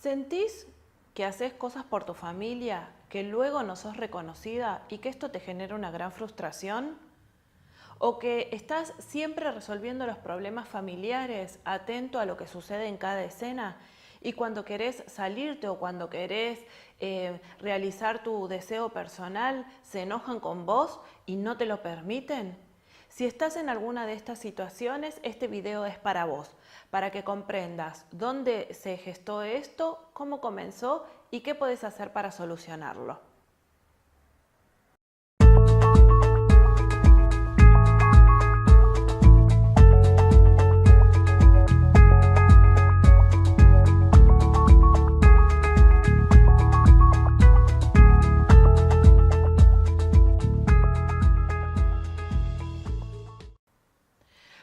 ¿Sentís que haces cosas por tu familia, que luego no sos reconocida y que esto te genera una gran frustración? ¿O que estás siempre resolviendo los problemas familiares, atento a lo que sucede en cada escena? Y cuando querés salirte o cuando querés realizar tu deseo personal, se enojan con vos y no te lo permiten. Si estás en alguna de estas situaciones, este video es para vos, para que comprendas dónde se gestó esto, cómo comenzó y qué podés hacer para solucionarlo.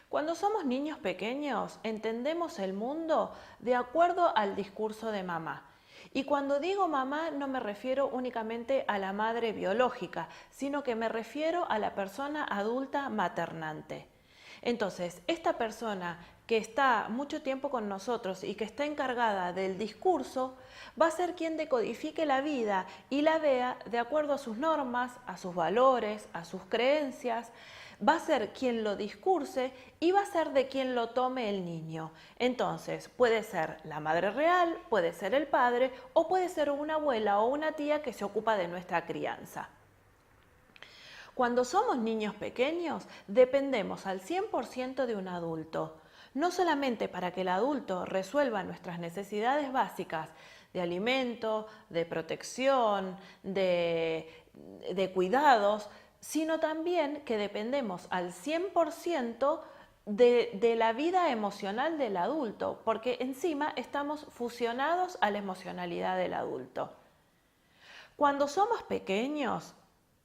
Cuando somos niños pequeños, entendemos el mundo de acuerdo al discurso de mamá. Y cuando digo mamá no me refiero únicamente a la madre biológica, sino que me refiero a la persona adulta maternante. Entonces, esta persona que está mucho tiempo con nosotros y que está encargada del discurso, va a ser quien decodifique la vida y la vea de acuerdo a sus normas, a sus valores, a sus creencias. Va a ser quien lo discurse y va a ser de quien lo tome el niño. Entonces, puede ser la madre real, puede ser el padre o puede ser una abuela o una tía que se ocupa de nuestra crianza. Cuando somos niños pequeños, dependemos al 100% de un adulto. No solamente para que el adulto resuelva nuestras necesidades básicas de alimento, de protección, de cuidados, sino también que dependemos al 100% de la vida emocional del adulto, porque encima estamos fusionados a la emocionalidad del adulto. Cuando somos pequeños,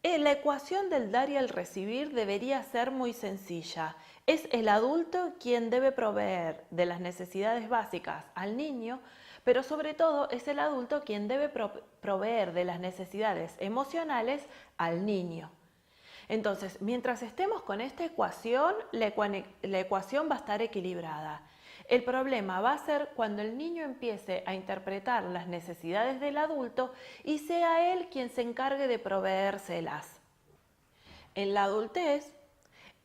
la ecuación del dar y el recibir debería ser muy sencilla. Es el adulto quien debe proveer de las necesidades básicas al niño, pero sobre todo es el adulto quien debe proveer de las necesidades emocionales al niño. Entonces, mientras estemos con esta ecuación, la ecuación va a estar equilibrada. El problema va a ser cuando el niño empiece a interpretar las necesidades del adulto y sea él quien se encargue de proveérselas. En la adultez,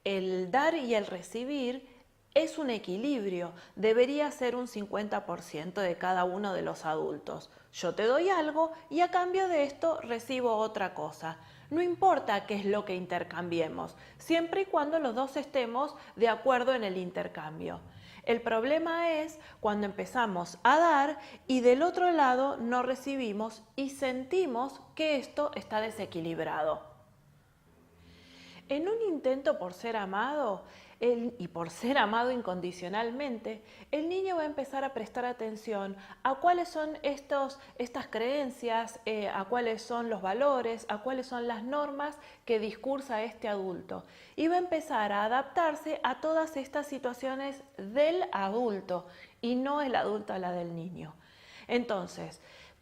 el dar y el recibir es un equilibrio, debería ser un 50% de cada uno de los adultos. Yo te doy algo y a cambio de esto recibo otra cosa. No importa qué es lo que intercambiemos, siempre y cuando los dos estemos de acuerdo en el intercambio. El problema es cuando empezamos a dar y del otro lado no recibimos y sentimos que esto está desequilibrado. En un intento por ser amado y por ser amado incondicionalmente, el niño va a empezar a prestar atención a cuáles son estas creencias, a cuáles son los valores, a cuáles son las normas que discursa este adulto. Y va a empezar a adaptarse a todas estas situaciones del adulto y no el adulto a la del niño. Entonces,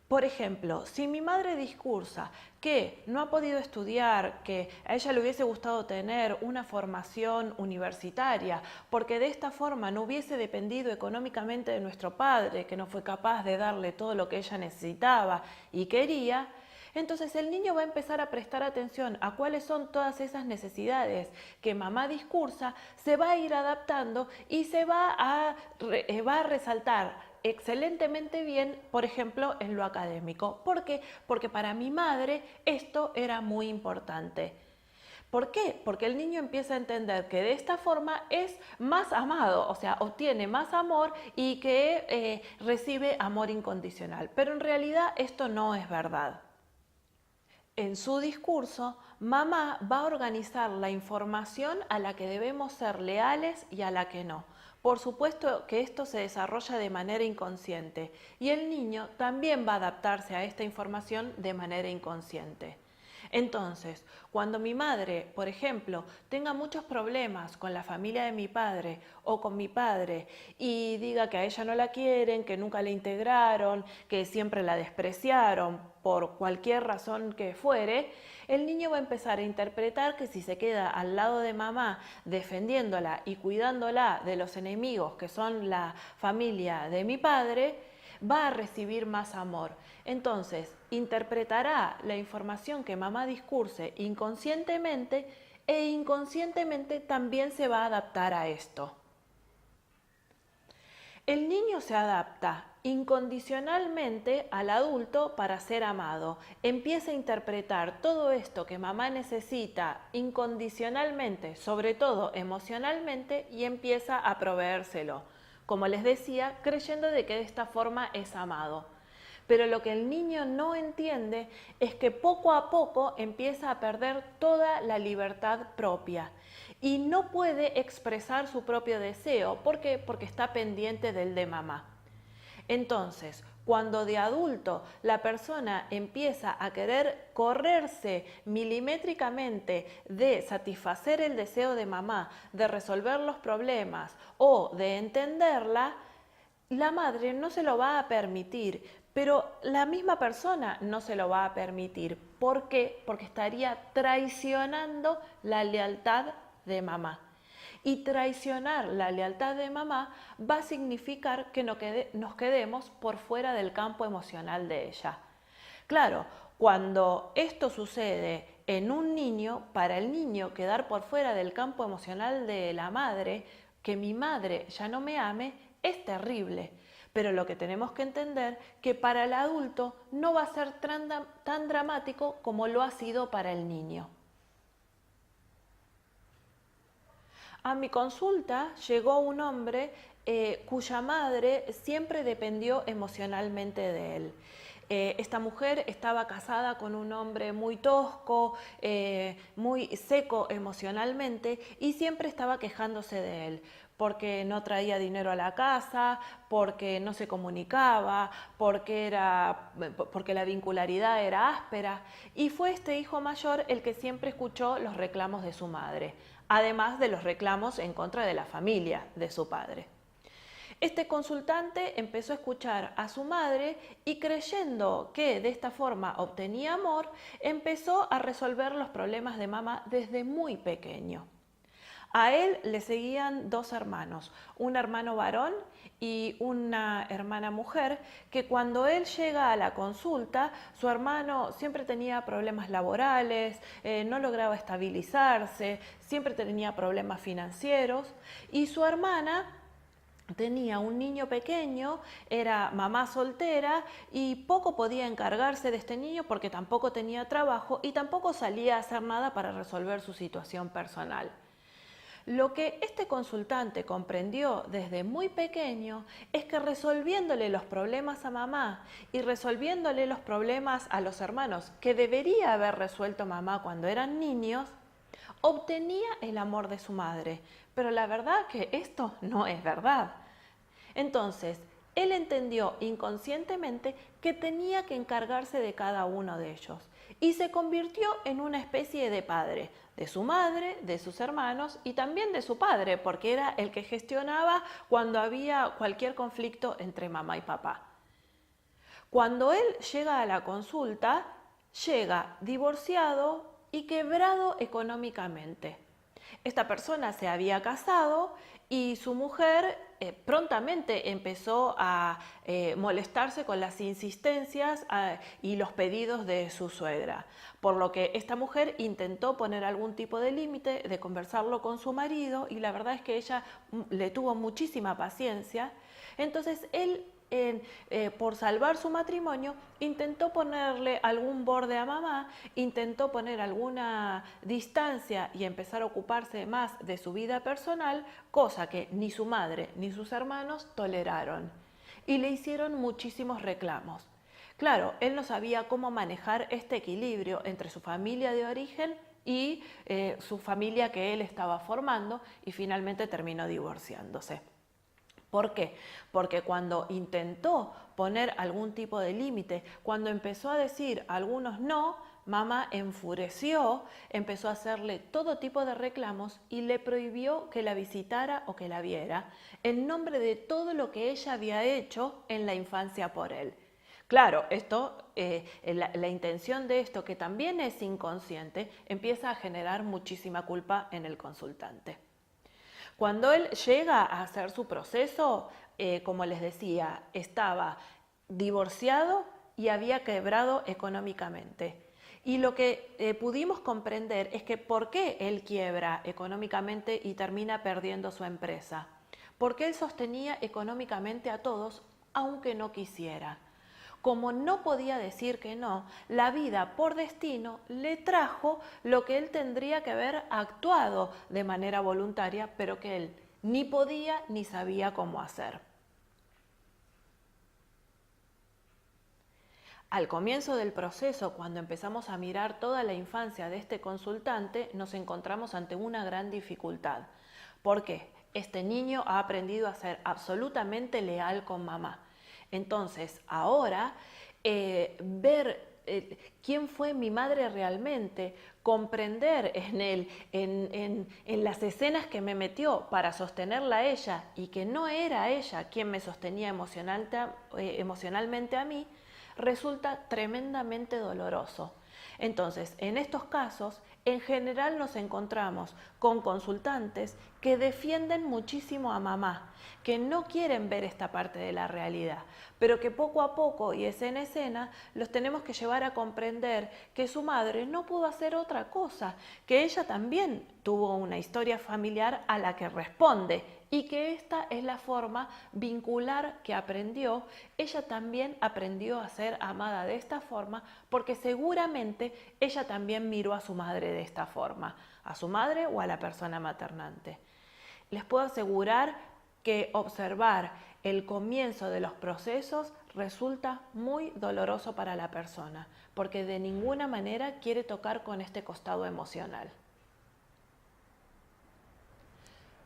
por ejemplo, si mi madre discursa que no ha podido estudiar, que a ella le hubiese gustado tener una formación universitaria, porque de esta forma no hubiese dependido económicamente de nuestro padre, que no fue capaz de darle todo lo que ella necesitaba y quería, entonces el niño va a empezar a prestar atención a cuáles son todas esas necesidades que mamá discursa, se va a ir adaptando y se va a resaltar excelentemente bien, por ejemplo, en lo académico. ¿Por qué? Porque para mi madre esto era muy importante. ¿Por qué? Porque el niño empieza a entender que de esta forma es más amado, o sea, obtiene más amor y que recibe amor incondicional. Pero en realidad esto no es verdad. En su discurso, mamá va a organizar la información a la que debemos ser leales y a la que no. Por supuesto que esto se desarrolla de manera inconsciente y el niño también va a adaptarse a esta información de manera inconsciente. Entonces, cuando mi madre, por ejemplo, tenga muchos problemas con la familia de mi padre o con mi padre y diga que a ella no la quieren, que nunca la integraron, que siempre la despreciaron por cualquier razón que fuere, el niño va a empezar a interpretar que si se queda al lado de mamá defendiéndola y cuidándola de los enemigos que son la familia de mi padre, va a recibir más amor. Entonces, interpretará la información que mamá discurse inconscientemente e inconscientemente también se va a adaptar a esto. El niño se adapta incondicionalmente al adulto para ser amado. Empieza a interpretar todo esto que mamá necesita incondicionalmente, sobre todo emocionalmente, y empieza a proveérselo. Como les decía, creyendo de que de esta forma es amado. Pero lo que el niño no entiende es que poco a poco empieza a perder toda la libertad propia y no puede expresar su propio deseo. ¿Por qué? Porque está pendiente del de mamá. Entonces, cuando de adulto la persona empieza a querer correrse milimétricamente de satisfacer el deseo de mamá, de resolver los problemas o de entenderla, la madre no se lo va a permitir, pero la misma persona no se lo va a permitir. ¿Por qué? Porque estaría traicionando la lealtad de mamá. Y traicionar la lealtad de mamá va a significar que nos quedemos por fuera del campo emocional de ella. Claro, cuando esto sucede en un niño, para el niño quedar por fuera del campo emocional de la madre, que mi madre ya no me ame, es terrible. Pero lo que tenemos que entender que para el adulto no va a ser tan dramático como lo ha sido para el niño. A mi consulta llegó un hombre cuya madre siempre dependió emocionalmente de él. Esta mujer estaba casada con un hombre muy tosco, muy seco emocionalmente y siempre estaba quejándose de él porque no traía dinero a la casa, porque no se comunicaba, porque la vincularidad era áspera. Y fue este hijo mayor el que siempre escuchó los reclamos de su madre, además de los reclamos en contra de la familia de su padre. Este consultante empezó a escuchar a su madre y creyendo que de esta forma obtenía amor, empezó a resolver los problemas de mamá desde muy pequeño. A él le seguían dos hermanos, un hermano varón y una hermana mujer, que cuando él llega a la consulta, su hermano siempre tenía problemas laborales, no lograba estabilizarse, siempre tenía problemas financieros y su hermana tenía un niño pequeño, era mamá soltera y poco podía encargarse de este niño porque tampoco tenía trabajo y tampoco salía a hacer nada para resolver su situación personal. Lo que este consultante comprendió desde muy pequeño es que resolviéndole los problemas a mamá y resolviéndole los problemas a los hermanos que debería haber resuelto mamá cuando eran niños, obtenía el amor de su madre. Pero la verdad que esto no es verdad. Entonces, él entendió inconscientemente que tenía que encargarse de cada uno de ellos y se convirtió en una especie de padre, de su madre, de sus hermanos y también de su padre, porque era el que gestionaba cuando había cualquier conflicto entre mamá y papá. Cuando él llega a la consulta, llega divorciado y quebrado económicamente. Esta persona se había casado y su mujer prontamente empezó a molestarse con las insistencias y los pedidos de su suegra, por lo que esta mujer intentó poner algún tipo de límite, de conversarlo con su marido y la verdad es que ella le tuvo muchísima paciencia. Entonces él por salvar su matrimonio, intentó ponerle algún borde a mamá, intentó poner alguna distancia y empezar a ocuparse más de su vida personal, cosa que ni su madre ni sus hermanos toleraron. Y le hicieron muchísimos reclamos. Claro, él no sabía cómo manejar este equilibrio entre su familia de origen y su familia que él estaba formando y finalmente terminó divorciándose. ¿Por qué? Porque cuando intentó poner algún tipo de límite, cuando empezó a decir algunos no, mamá enfureció, empezó a hacerle todo tipo de reclamos y le prohibió que la visitara o que la viera, en nombre de todo lo que ella había hecho en la infancia por él. Claro, la intención de esto, que también es inconsciente, empieza a generar muchísima culpa en el consultante. Cuando él llega a hacer su proceso, como les decía, estaba divorciado y había quebrado económicamente. Y lo que pudimos comprender es que por qué él quiebra económicamente y termina perdiendo su empresa. Porque él sostenía económicamente a todos, aunque no quisiera. Como no podía decir que no, la vida por destino le trajo lo que él tendría que haber actuado de manera voluntaria, pero que él ni podía ni sabía cómo hacer. Al comienzo del proceso, cuando empezamos a mirar toda la infancia de este consultante, nos encontramos ante una gran dificultad. ¿Por qué? Este niño ha aprendido a ser absolutamente leal con mamá. Entonces, ahora, ver quién fue mi madre realmente, comprender en las escenas que me metió para sostenerla a ella y que no era ella quien me sostenía emocionalmente a mí, resulta tremendamente doloroso. Entonces, en estos casos, en general nos encontramos con consultantes que defienden muchísimo a mamá, que no quieren ver esta parte de la realidad, pero que poco a poco y escena a escena los tenemos que llevar a comprender que su madre no pudo hacer otra cosa, que ella también tuvo una historia familiar a la que responde y que esta es la forma vincular que aprendió. Ella también aprendió a ser amada de esta forma porque seguramente ella también miró a su madre de esta forma, a su madre o a la persona maternante. Les puedo asegurar que observar el comienzo de los procesos resulta muy doloroso para la persona, porque de ninguna manera quiere tocar con este costado emocional.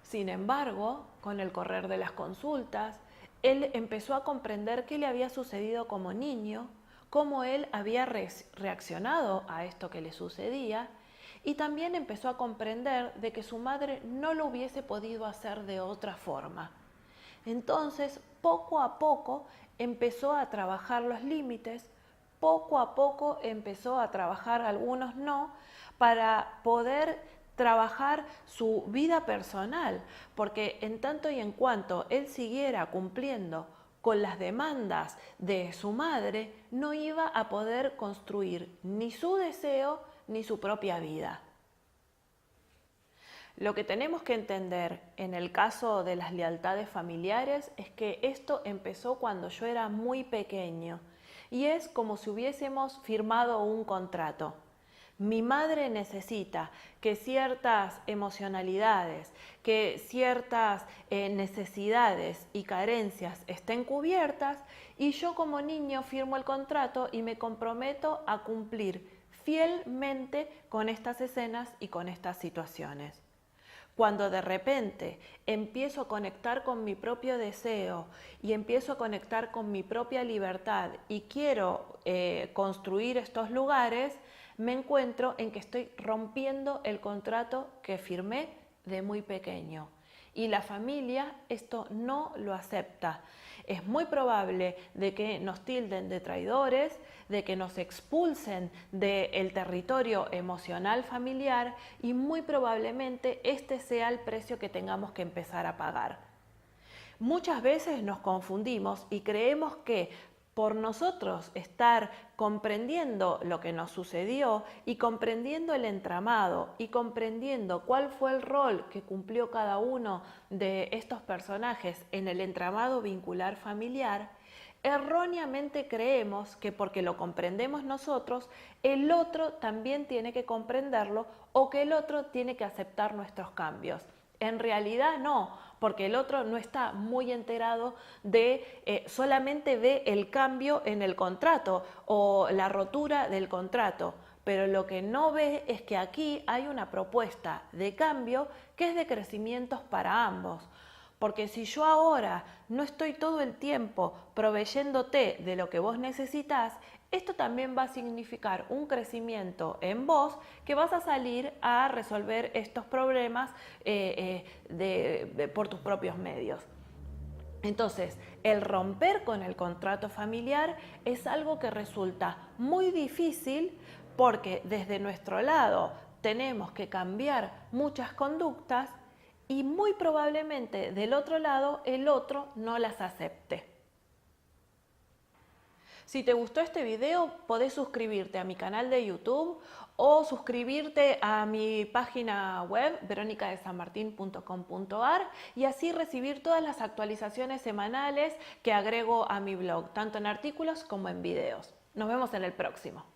Sin embargo, con el correr de las consultas, él empezó a comprender qué le había sucedido como niño, cómo él había reaccionado a esto que le sucedía, y también empezó a comprender de que su madre no lo hubiese podido hacer de otra forma. Entonces, poco a poco empezó a trabajar los límites, poco a poco empezó a trabajar algunos no, para poder trabajar su vida personal, porque en tanto y en cuanto él siguiera cumpliendo con las demandas de su madre, no iba a poder construir ni su deseo ni su propia vida. Lo que tenemos que entender en el caso de las lealtades familiares es que esto empezó cuando yo era muy pequeño y es como si hubiésemos firmado un contrato. Mi madre necesita que ciertas emocionalidades, que ciertas necesidades y carencias estén cubiertas y yo como niño firmo el contrato y me comprometo a cumplir fielmente con estas escenas y con estas situaciones. Cuando de repente empiezo a conectar con mi propio deseo y empiezo a conectar con mi propia libertad y quiero construir estos lugares, me encuentro en que estoy rompiendo el contrato que firmé de muy pequeño. Y la familia esto no lo acepta. Es muy probable de que nos tilden de traidores, de que nos expulsen del territorio emocional familiar y muy probablemente este sea el precio que tengamos que empezar a pagar. Muchas veces nos confundimos y creemos que por nosotros estar comprendiendo lo que nos sucedió y comprendiendo el entramado y comprendiendo cuál fue el rol que cumplió cada uno de estos personajes en el entramado vincular familiar, erróneamente creemos que porque lo comprendemos nosotros, el otro también tiene que comprenderlo o que el otro tiene que aceptar nuestros cambios. En realidad no, porque el otro no está muy enterado de, solamente ve el cambio en el contrato o la rotura del contrato, pero lo que no ve es que aquí hay una propuesta de cambio que es de crecimientos para ambos. Porque si yo ahora no estoy todo el tiempo proveyéndote de lo que vos necesitas, esto también va a significar un crecimiento en vos que vas a salir a resolver estos problemas por tus propios medios. Entonces, el romper con el contrato familiar es algo que resulta muy difícil porque desde nuestro lado tenemos que cambiar muchas conductas y muy probablemente del otro lado el otro no las acepte. Si te gustó este video, podés suscribirte a mi canal de YouTube o suscribirte a mi página web veronicadesanmartin.com.ar y así recibir todas las actualizaciones semanales que agrego a mi blog, tanto en artículos como en videos. Nos vemos en el próximo.